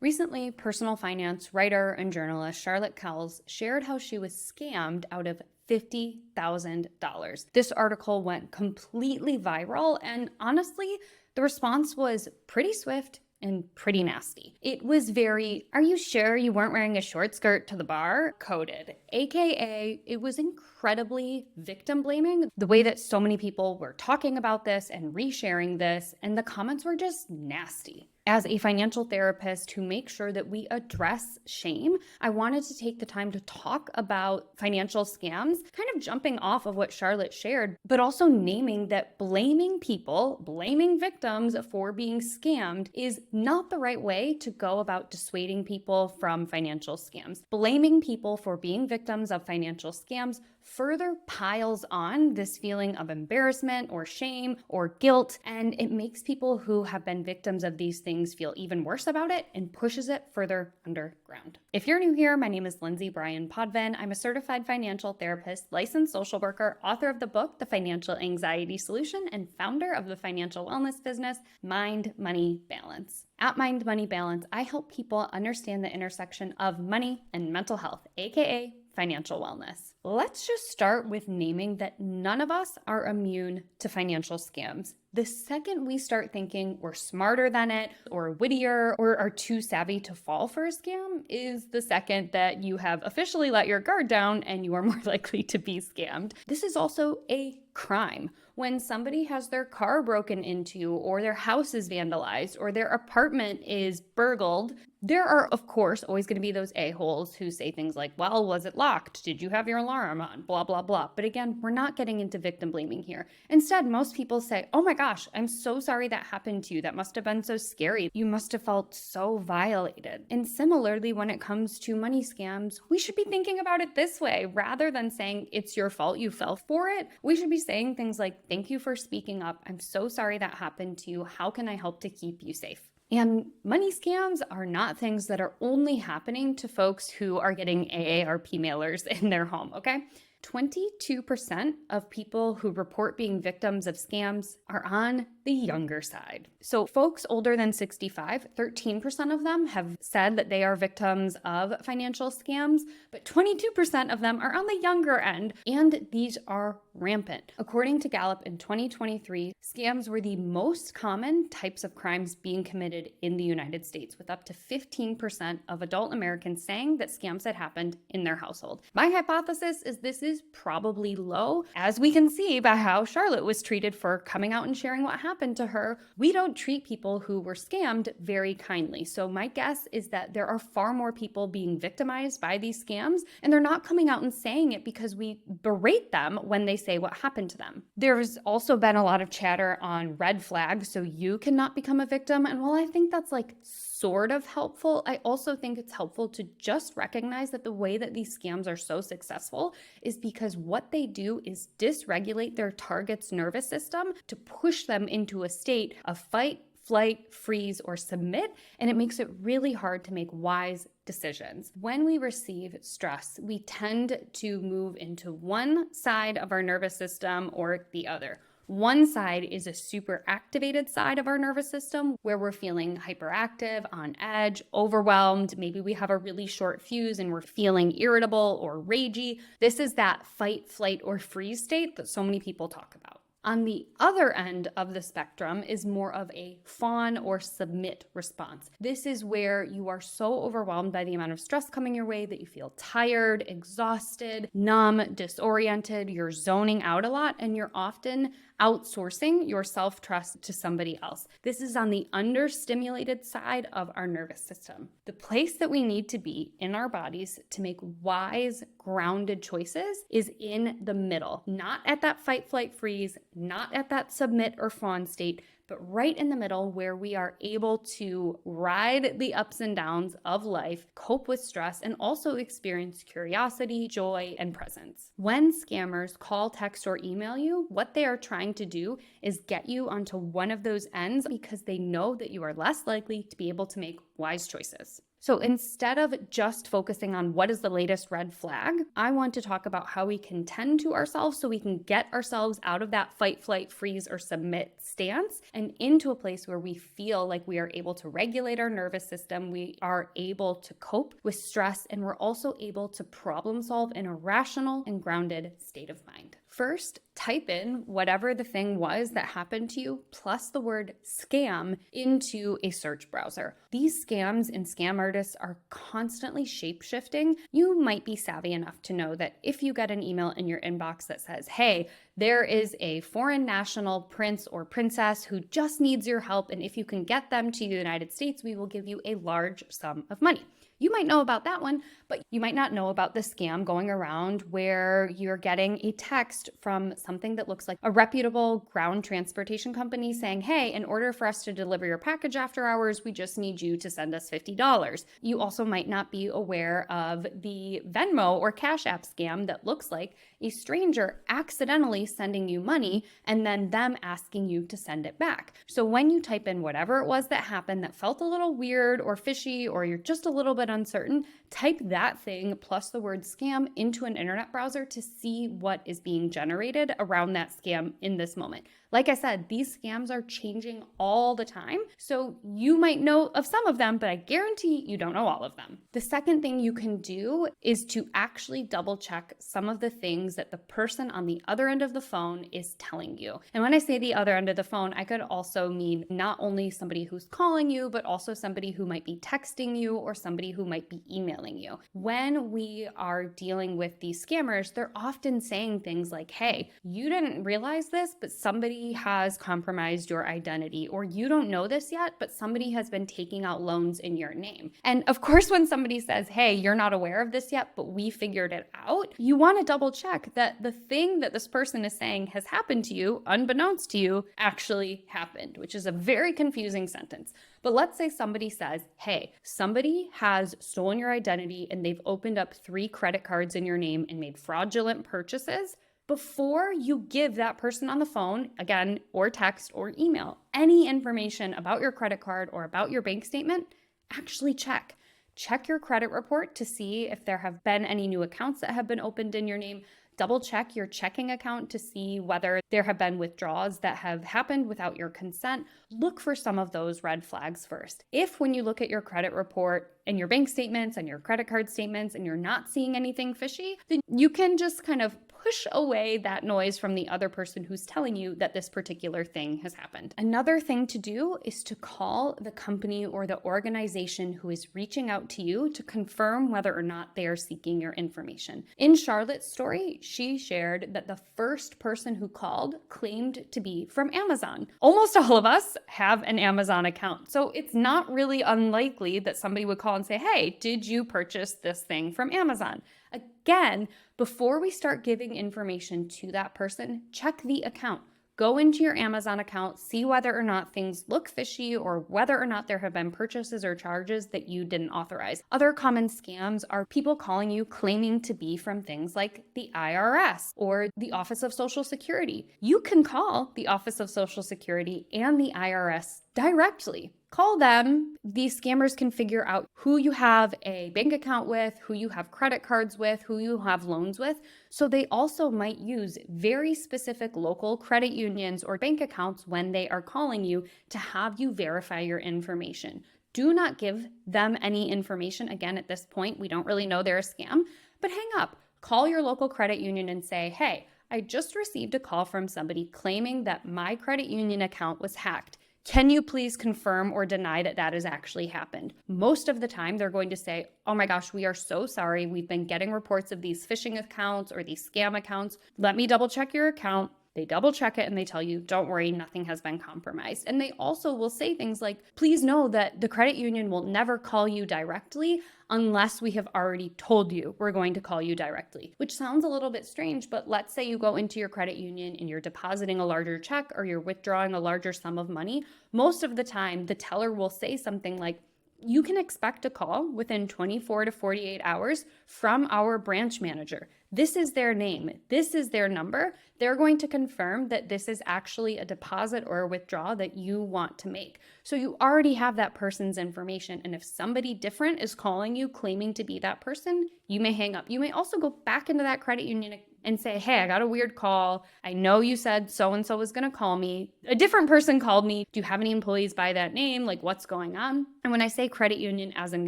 Recently, personal finance writer and journalist Charlotte Cowles shared how she was scammed out of $50,000. This article went completely viral, and honestly, the response was pretty swift and pretty nasty. It was very, "Are you sure you weren't wearing a short skirt to the bar?" coded, aka it was incredibly victim blaming, the way that so many people were talking about this and resharing this, and the comments were just nasty. As a financial therapist who makes sure that we address shame, I wanted to take the time to talk about financial scams, kind of jumping off of what Charlotte shared, but also naming that blaming people, blaming victims for being scammed is not the right way to go about dissuading people from financial scams. Blaming people for being victims of financial scams further piles on this feeling of embarrassment or shame or guilt, and it makes people who have been victims of these things feel even worse about it and pushes it further underground. If you're new here, my name is Lindsay Bryan-Podvin. I'm a certified financial therapist, licensed social worker, author of the book, The Financial Anxiety Solution, and founder of the financial wellness business, Mind, Money, Balance. At Mind, Money, Balance, I help people understand the intersection of money and mental health, aka financial wellness. Let's just start with naming that none of us are immune to financial scams. The second we start thinking we're smarter than it, or wittier, or are too savvy to fall for a scam is the second that you have officially let your guard down and you are more likely to be scammed. This is also a crime. When somebody has their car broken into, or their house is vandalized, or their apartment is burgled, there are, of course, always going to be those a-holes who say things like, "Well, was it locked? Did you have your alarm on?" Blah, blah, blah. But again, we're not getting into victim blaming here. Instead, most people say, "Oh my gosh, I'm so sorry that happened to you. That must have been so scary. You must have felt so violated." And similarly, when it comes to money scams, we should be thinking about it this way. Rather than saying, "It's your fault, you fell for it," we should be saying things like, "Thank you for speaking up. I'm so sorry that happened to you. How can I help to keep you safe?" And money scams are not things that are only happening to folks who are getting AARP mailers in their home, okay? 22% of people who report being victims of scams are on the younger side. So folks older than 65, 13% of them have said that they are victims of financial scams, but 22% of them are on the younger end, and these are rampant. According to Gallup in 2023, scams were the most common types of crimes being committed in the United States, with up to 15% of adult Americans saying that scams had happened in their household. My hypothesis is this is probably low, as we can see by how Charlotte was treated for coming out and sharing what happened to her. We don't treat people who were scammed very kindly. So my guess is that there are far more people being victimized by these scams, and they're not coming out and saying it because we berate them when they say what happened to them. There's also been a lot of chatter on red flags so you cannot become a victim. And while I think that's sort of helpful, I also think it's helpful to just recognize that the way that these scams are so successful is because what they do is dysregulate their target's nervous system to push them into a state of fight, flight, freeze, or submit, and it makes it really hard to make wise decisions. When we receive stress, we tend to move into one side of our nervous system or the other. One side is a super activated side of our nervous system where we're feeling hyperactive, on edge, overwhelmed. Maybe we have a really short fuse and we're feeling irritable or ragey. This is that fight, flight, or freeze state that so many people talk about. On the other end of the spectrum is more of a fawn or submit response. This is where you are so overwhelmed by the amount of stress coming your way that you feel tired, exhausted, numb, disoriented, you're zoning out a lot, and you're often outsourcing your self-trust to somebody else. This is on the understimulated side of our nervous system. The place that we need to be in our bodies to make wise, grounded choices is in the middle, not at that fight, flight, freeze, not at that submit or fawn state, but right in the middle where we are able to ride the ups and downs of life, cope with stress, and also experience curiosity, joy, and presence. When scammers call, text, or email you, what they are trying to do is get you onto one of those ends because they know that you are less likely to be able to make wise choices. So instead of just focusing on what is the latest red flag, I want to talk about how we can tend to ourselves so we can get ourselves out of that fight, flight, freeze, or submit stance and into a place where we feel like we are able to regulate our nervous system, we are able to cope with stress, and we're also able to problem solve in a rational and grounded state of mind. First, type in whatever the thing was that happened to you plus the word scam into a search browser. These scams and scam artists are constantly shape-shifting. You might be savvy enough to know that if you get an email in your inbox that says, hey, there is a foreign national prince or princess who just needs your help, and if you can get them to the United States, we will give you a large sum of money. You might know about that one, but you might not know about the scam going around where you're getting a text from something that looks like a reputable ground transportation company saying, hey, in order for us to deliver your package after hours, we just need you to send us $50. You also might not be aware of the Venmo or Cash App scam that looks like a stranger accidentally sending you money and then them asking you to send it back. So when you type in whatever it was that happened that felt a little weird or fishy, or you're just a little bit uncertain, type that thing plus the word scam into an internet browser to see what is being generated around that scam in this moment. Like I said, these scams are changing all the time, so you might know of some of them, but I guarantee you don't know all of them. The second thing you can do is to actually double check some of the things that the person on the other end of the phone is telling you. And when I say the other end of the phone, I could also mean not only somebody who's calling you, but also somebody who might be texting you or somebody who might be emailing you. When we are dealing with these scammers, they're often saying things like, hey, you didn't realize this, but somebody has compromised your identity, or you don't know this yet, but somebody has been taking out loans in your name. And of course, when somebody says, hey, you're not aware of this yet, but we figured it out, you want to double check that the thing that this person is saying has happened to you, unbeknownst to you, actually happened, which is a very confusing sentence. But let's say somebody says, hey, somebody has stolen your identity and they've opened up 3 credit cards in your name and made fraudulent purchases. Before you give that person on the phone, again, or text or email, any information about your credit card or about your bank statement, actually check. Check your credit report to see if there have been any new accounts that have been opened in your name. Double check your checking account to see whether there have been withdrawals that have happened without your consent. Look for some of those red flags first. If when you look at your credit report and your bank statements and your credit card statements and you're not seeing anything fishy, then you can just kind of push away that noise from the other person who's telling you that this particular thing has happened. Another thing to do is to call the company or the organization who is reaching out to you to confirm whether or not they are seeking your information. In Charlotte's story, she shared that the first person who called claimed to be from Amazon. Almost all of us have an Amazon account, so it's not really unlikely that somebody would call and say, hey, did you purchase this thing from Amazon? Again, before we start giving information to that person, check the account. Go into your Amazon account, see whether or not things look fishy or whether or not there have been purchases or charges that you didn't authorize. Other common scams are people calling you claiming to be from things like the IRS or the Office of Social Security. You can call the Office of Social Security and the IRS directly. Call them. These scammers can figure out who you have a bank account with, who you have credit cards with, who you have loans with. So they also might use very specific local credit unions or bank accounts when they are calling you to have you verify your information. Do not give them any information. Again, at this point, we don't really know they're a scam, but hang up. Call your local credit union and say, hey, I just received a call from somebody claiming that my credit union account was hacked. Can you please confirm or deny that that has actually happened? Most of the time, they're going to say, oh my gosh, we are so sorry. We've been getting reports of these phishing accounts or these scam accounts. Let me double check your account. They double check it and they tell you, don't worry, nothing has been compromised. And they also will say things like, please know that the credit union will never call you directly unless we have already told you we're going to call you directly, which sounds a little bit strange, but let's say you go into your credit union and you're depositing a larger check or you're withdrawing a larger sum of money. Most of the time, the teller will say something like, you can expect a call within 24 to 48 hours from our branch manager. This is their name. This is their number. They're going to confirm that this is actually a deposit or a withdrawal that you want to make. So you already have that person's information. And if somebody different is calling you claiming to be that person, you may hang up. You may also go back into that credit union and say, hey, I got a weird call. I know you said so-and-so was going to call me. A different person called me. Do you have any employees by that name? Like, what's going on? And when I say credit union as an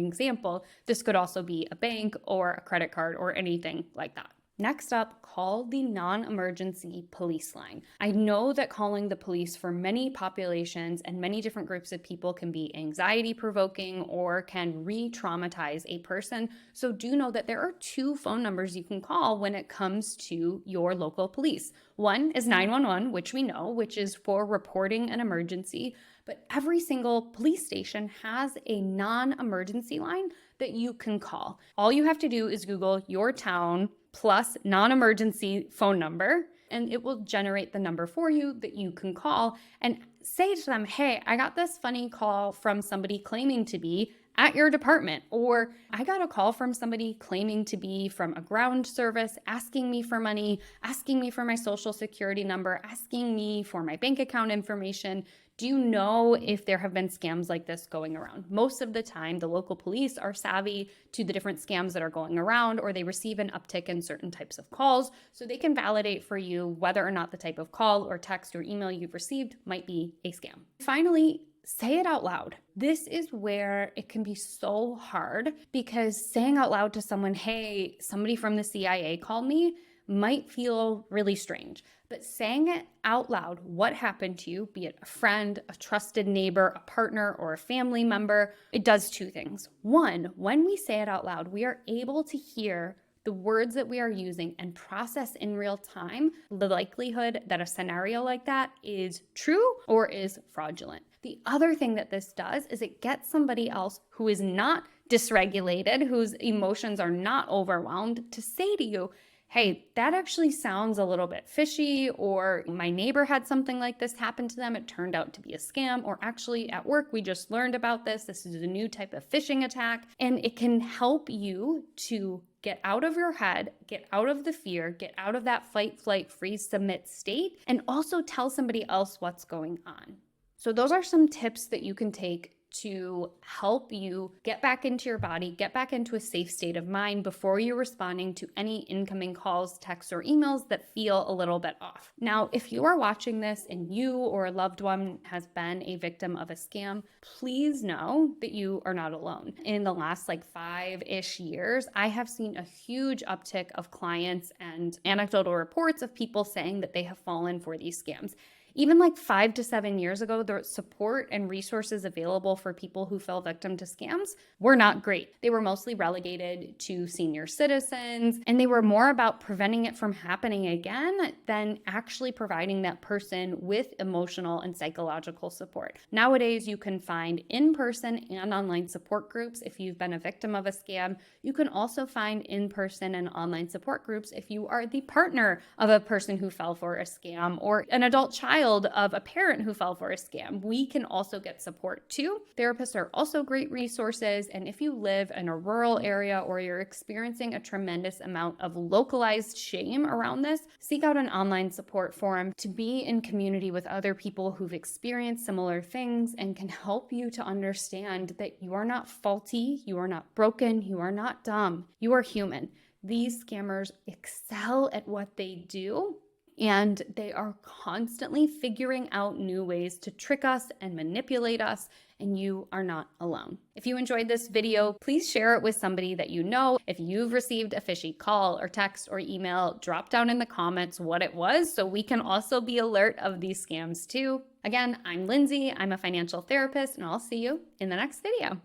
example, this could also be a bank or a credit card or anything like that. Next up, call the non-emergency police line. I know that calling the police for many populations and many different groups of people can be anxiety-provoking or can re-traumatize a person. So do know that there are 2 phone numbers you can call when it comes to your local police. One is 911, which we know, which is for reporting an emergency. But every single police station has a non-emergency line that you can call. All you have to do is Google your town plus non-emergency phone number, and it will generate the number for you that you can call and say to them, hey, I got this funny call from somebody claiming to be at your department, or I got a call from somebody claiming to be from a ground service, asking me for money, asking me for my social security number, asking me for my bank account information. Do you know if there have been scams like this going around? Most of the time, the local police are savvy to the different scams that are going around, or they receive an uptick in certain types of calls, so they can validate for you whether or not the type of call or text or email you've received might be a scam. Finally, say it out loud. This is where it can be so hard, because saying out loud to someone, hey, somebody from the CIA called me, might feel really strange. But saying it out loud, what happened to you, be it a friend, a trusted neighbor, a partner, or a family member, it does 2 things. One, when we say it out loud, we are able to hear the words that we are using and process in real time the likelihood that a scenario like that is true or is fraudulent. The other thing that this does is it gets somebody else who is not dysregulated, whose emotions are not overwhelmed, to say to you, hey, that actually sounds a little bit fishy, or my neighbor had something like this happen to them. It turned out to be a scam, or actually at work, we just learned about this. This is a new type of phishing attack. And it can help you to get out of your head, get out of the fear, get out of that fight, flight, freeze, submit state, and also tell somebody else what's going on. So those are some tips that you can take to help you get back into your body, get back into a safe state of mind before you're responding to any incoming calls, texts, or emails that feel a little bit off. Now, if you are watching this and you or a loved one has been a victim of a scam, please know that you are not alone. In the last 5-ish years, I have seen a huge uptick of clients and anecdotal reports of people saying that they have fallen for these scams. Even 5 to 7 years ago, the support and resources available for people who fell victim to scams were not great. They were mostly relegated to senior citizens, and they were more about preventing it from happening again than actually providing that person with emotional and psychological support. Nowadays, you can find in-person and online support groups if you've been a victim of a scam. You can also find in-person and online support groups if you are the partner of a person who fell for a scam, or an adult child of a parent who fell for a scam. We can also get support too. Therapists are also great resources. And if you live in a rural area or you're experiencing a tremendous amount of localized shame around this, seek out an online support forum to be in community with other people who've experienced similar things and can help you to understand that you are not faulty, you are not broken, you are not dumb, you are human. These scammers excel at what they do, and they are constantly figuring out new ways to trick us and manipulate us, and you are not alone. If you enjoyed this video, please share it with somebody that you know. If you've received a fishy call or text or email, drop down in the comments what it was so we can also be alert of these scams too. Again, I'm Lindsay, I'm a financial therapist, and I'll see you in the next video.